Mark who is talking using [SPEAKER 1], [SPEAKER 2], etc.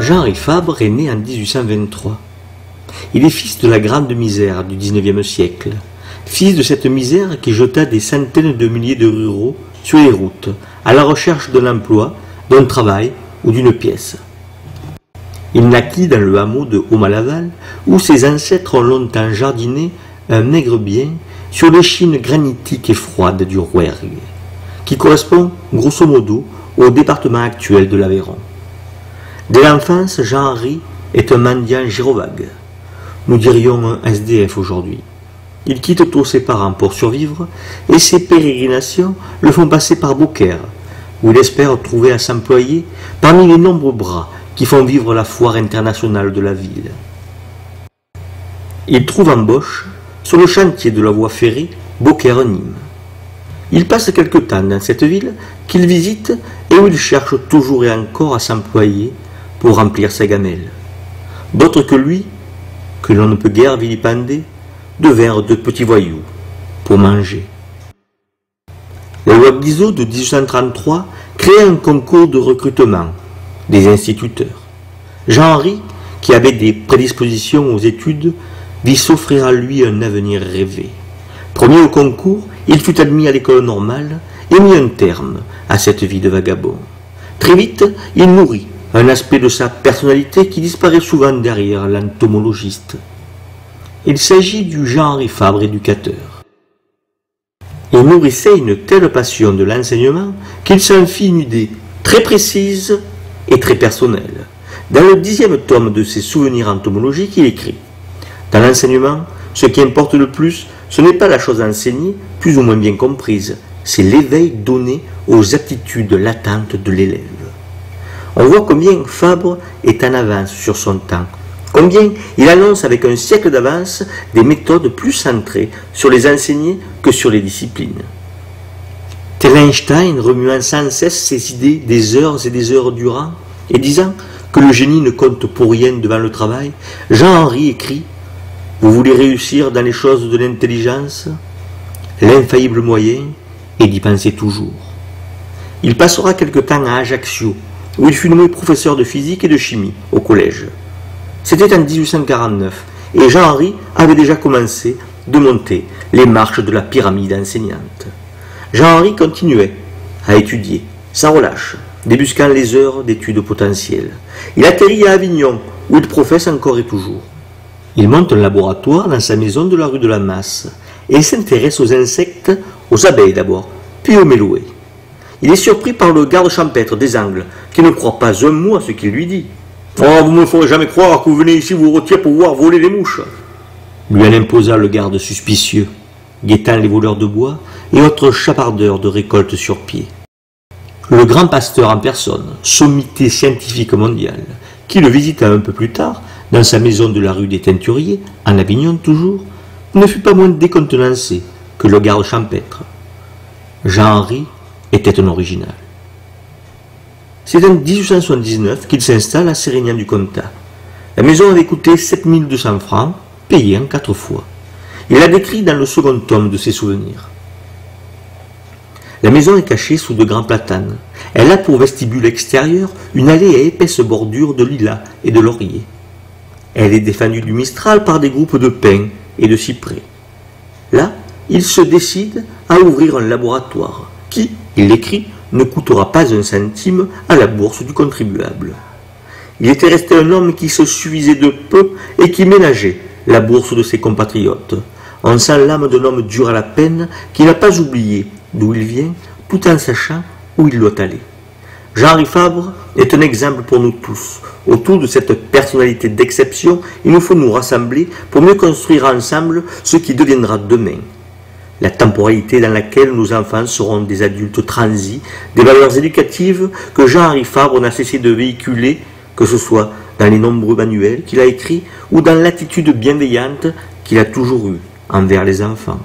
[SPEAKER 1] Jean-Henri Fabre est né en 1823. Il est fils de la grande misère du XIXe siècle, fils de cette misère qui jeta des centaines de milliers de ruraux sur les routes, à la recherche d'un emploi, d'un travail ou d'une pièce. Il naquit dans le hameau de Haut-Malaval, où ses ancêtres ont longtemps jardiné un maigre bien sur l'échine granitique et froide du Rouergue, qui correspond grosso modo au département actuel de l'Aveyron. Dès l'enfance, Jean-Henri est un mendiant girovague. Nous dirions un SDF aujourd'hui. Il quitte tôt ses parents pour survivre et ses pérégrinations le font passer par Beaucaire, où il espère trouver à s'employer parmi les nombreux bras qui font vivre la foire internationale de la ville. Il trouve embauche sur le chantier de la voie ferrée Beaucaire-Nîmes. Il passe quelque temps dans cette ville qu'il visite et où il cherche toujours et encore à s'employer pour remplir sa gamelle. D'autres que lui, que l'on ne peut guère vilipender, devinrent de petits voyous pour manger. La loi Guizot de 1833 crée un concours de recrutement des instituteurs. Jean-Henri, qui avait des prédispositions aux études, vit s'offrir à lui un avenir rêvé. Premier au concours, il fut admis à l'école normale et mit un terme à cette vie de vagabond. Très vite, il nourrit un aspect de sa personnalité qui disparaît souvent derrière l'entomologiste. Il s'agit du Jean-Henri Fabre éducateur. Il nourrissait une telle passion de l'enseignement qu'il s'en fit une idée très précise et très personnelle. Dans le 10e tome de ses souvenirs entomologiques, il écrit « Dans l'enseignement, ce qui importe le plus, ce n'est pas la chose enseignée, plus ou moins bien comprise, c'est l'éveil donné aux attitudes latentes de l'élève. » On voit combien Fabre est en avance sur son temps, combien il annonce avec un siècle d'avance des méthodes plus centrées sur les enseignés que sur les disciplines. Tel Einstein remuant sans cesse ses idées des heures et des heures durant, et disant que le génie ne compte pour rien devant le travail, Jean-Henri écrit « Vous voulez réussir dans les choses de l'intelligence ? L'infaillible moyen est d'y penser toujours. » Il passera quelque temps à Ajaccio, où il fut nommé professeur de physique et de chimie au collège. C'était en 1849, et Jean-Henri avait déjà commencé de monter les marches de la pyramide enseignante. Jean-Henri continuait à étudier, sans relâche, débusquant les heures d'études potentielles. Il atterrit à Avignon, où il professe encore et toujours. Il monte un laboratoire dans sa maison de la rue de la Masse, et s'intéresse aux insectes, aux abeilles d'abord, puis aux mélouées. Il est surpris par le garde champêtre des Angles, qui ne croit pas un mot à ce qu'il lui dit. « Oh, vous ne me ferez jamais croire que vous venez ici vous rôtir pour voir voler les mouches !» lui en imposa le garde suspicieux, guettant les voleurs de bois et autres chapardeurs de récolte sur pied. Le grand pasteur en personne, sommité scientifique mondiale, qui le visita un peu plus tard, dans sa maison de la rue des Teinturiers, en Avignon toujours, ne fut pas moins décontenancé que le garde champêtre. Jean-Henri était un original. C'est en 1879 qu'il s'installe à Sérignan-du-Comtat. La maison avait coûté 7200 francs, payés en 4 fois. Il l'a décrit dans le second tome de ses souvenirs. La maison est cachée sous de grands platanes. Elle a pour vestibule extérieur une allée à épaisse bordure de lilas et de lauriers. Elle est défendue du mistral par des groupes de pins et de cyprès. Là, il se décide à ouvrir un laboratoire qui, il l'écrit, ne coûtera pas un centime à la bourse du contribuable. Il était resté un homme qui se suffisait de peu et qui ménageait la bourse de ses compatriotes. On sent l'âme d'un homme dur à la peine qui n'a pas oublié d'où il vient, tout en sachant où il doit aller. Jean-Henri Fabre est un exemple pour nous tous. Autour de cette personnalité d'exception, il nous faut nous rassembler pour mieux construire ensemble ce qui deviendra demain. La temporalité dans laquelle nos enfants seront des adultes transis, des valeurs éducatives que Jean-Henri Fabre n'a cessé de véhiculer, que ce soit dans les nombreux manuels qu'il a écrits ou dans l'attitude bienveillante qu'il a toujours eue envers les enfants.